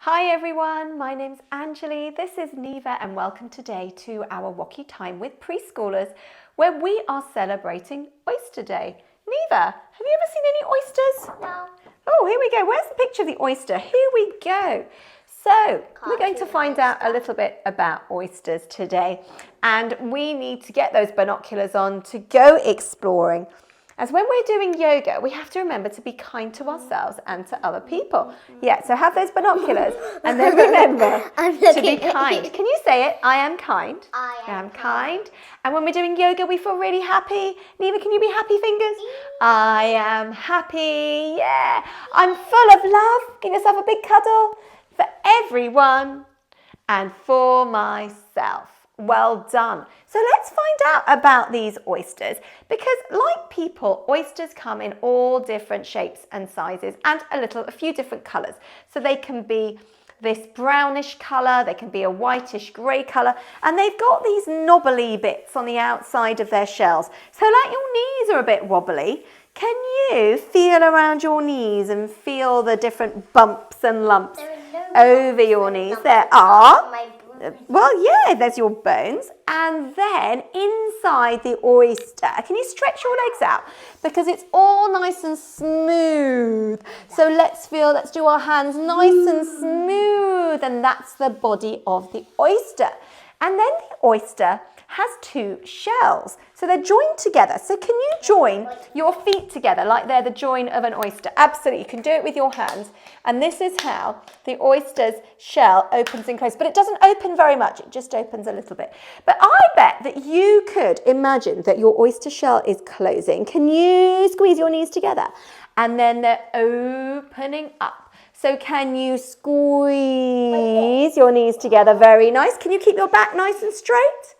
Hi everyone, my name's Anjali, this is Neva and welcome today to our WOCY time with preschoolers where we are celebrating Oyster Day. Neva, have you ever seen any oysters? No. Oh, here we go. Where's the picture of the oyster? Here we go. So we're going to find out a little bit about oysters today and we need to get those binoculars on to go exploring. As when we're doing yoga, we have to remember to be kind to ourselves and to other people. Yeah, so have those binoculars and then remember to be kind. Can you say it? I am kind. I am kind. And when we're doing yoga, we feel really happy. Neva, can you be happy fingers? I am happy. Yeah. I'm full of love. Give yourself a big cuddle for everyone and for myself. Well done. So let's find out about these oysters because like people, oysters come in all different shapes and sizes and a few different colours. So they can be this brownish colour, they can be a whitish grey colour, and they've got these knobbly bits on the outside of their shells. So like your knees are a bit wobbly, can you feel around your knees and feel the different bumps and lumps over your knees? There are. Well, yeah, there's your bones. And then inside the oyster, can you stretch your legs out? Because it's all nice and smooth. So let's do our hands nice and smooth. And that's the body of the oyster. And then the oyster has two shells. So they're joined together. So can you join your feet together like they're the join of an oyster? Absolutely. You can do it with your hands. And this is how the oyster's shell opens and closes. But it doesn't open very much. It just opens a little bit. But I bet that you could imagine that your oyster shell is closing. Can you squeeze your knees together? And then they're opening up. So can you squeeze your knees together? Very nice. Can you keep your back nice and straight?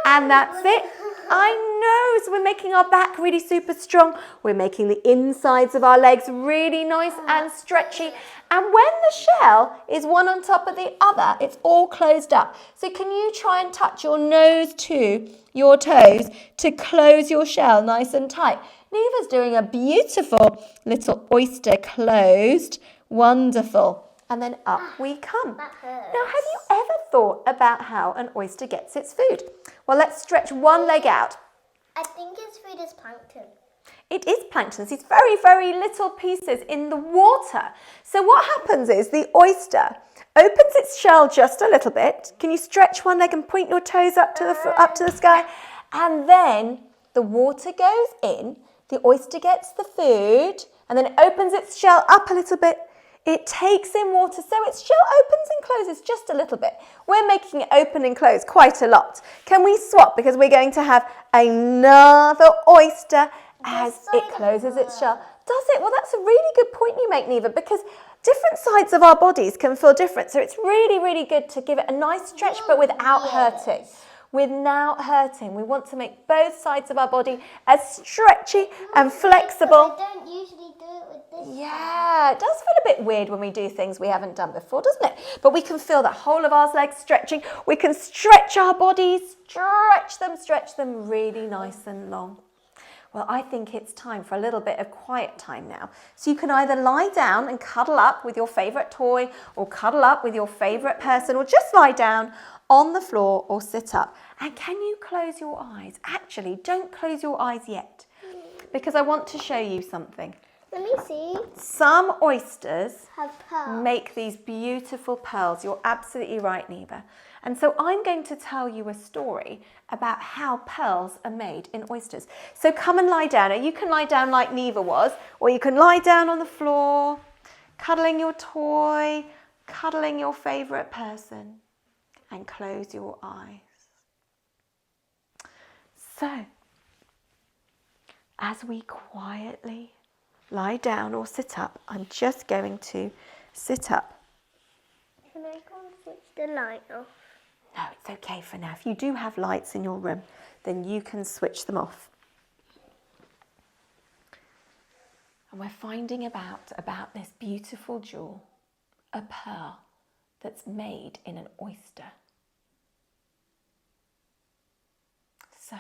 And that's it. I know. So we're making our back really super strong. We're making the insides of our legs really nice and stretchy. And when the shell is one on top of the other, it's all closed up. So can you try and touch your nose to your toes to close your shell nice and tight? Neva's doing a beautiful little oyster closed. Wonderful. And then up we come. Now, have you ever thought about how an oyster gets its food? Well, let's stretch one leg out. I think its food is plankton. It is plankton. These very, very little pieces in the water. So what happens is the oyster opens its shell just a little bit. Can you stretch one leg and point your toes up to the sky? And then the water goes in, the oyster gets the food, and then it opens its shell up a little bit. It takes in water, so its shell opens and closes just a little bit. We're making it open and close quite a lot. Can we swap? Because we're going to have another oyster as it closes its shell. Does it? Well, that's a really good point you make, Neva, because different sides of our bodies can feel different. So it's really, really good to give it a nice stretch, but without hurting. Without hurting. We want to make both sides of our body as stretchy and flexible. I don't usually do it with this. Yeah, it does feel a bit weird when we do things we haven't done before, doesn't it? But we can feel the whole of our legs stretching. We can stretch our bodies, stretch them really nice and long. Well, I think it's time for a little bit of quiet time now. So you can either lie down and cuddle up with your favourite toy or cuddle up with your favourite person or just lie down on the floor or sit up. And can you close your eyes? Actually, don't close your eyes yet because I want to show you something. Let me see. Some oysters Have pearls. make these beautiful pearls. You're absolutely right, Neva. And so I'm going to tell you a story about how pearls are made in oysters. So come and lie down. Now you can lie down like Neva was, or you can lie down on the floor, cuddling your toy, cuddling your favourite person, and close your eyes. So, as we quietly lie down or sit up, I'm just going to sit up. Can I go and switch the light off? No, it's okay for now. If you do have lights in your room, then you can switch them off. And we're finding about this beautiful jewel, a pearl that's made in an oyster. So,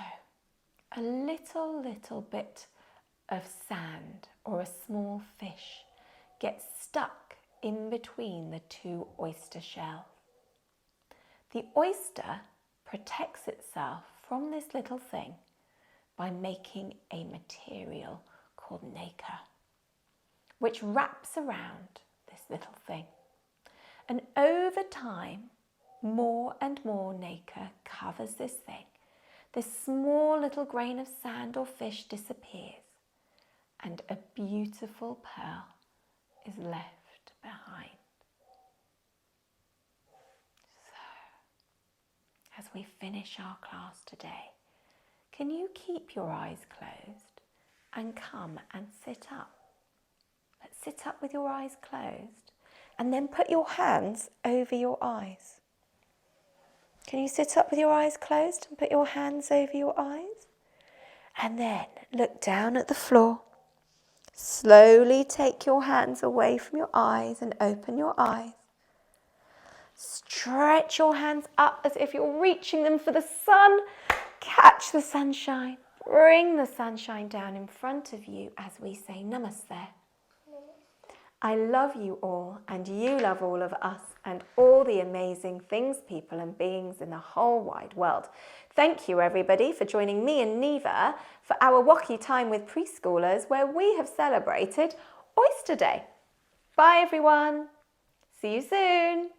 a little bit of sand or a small fish gets stuck in between the two oyster shells. The oyster protects itself from this little thing by making a material called nacre, which wraps around this little thing. And over time, more and more nacre covers this thing. This small little grain of sand or fish disappears, and a beautiful pearl is left behind. So, as we finish our class today, can you keep your eyes closed and come and sit up? Let's sit up with your eyes closed and then put your hands over your eyes. Can you sit up with your eyes closed and put your hands over your eyes? And then look down at the floor. Slowly take your hands away from your eyes and open your eyes. Stretch your hands up as if you're reaching them for the sun. Catch the sunshine. Bring the sunshine down in front of you as we say Namaste. I love you all, and you love all of us and all the amazing things, people and beings in the whole wide world. Thank you everybody for joining me and Neva for our WOCY time with preschoolers, where we have celebrated Oyster Day. Bye everyone. See you soon.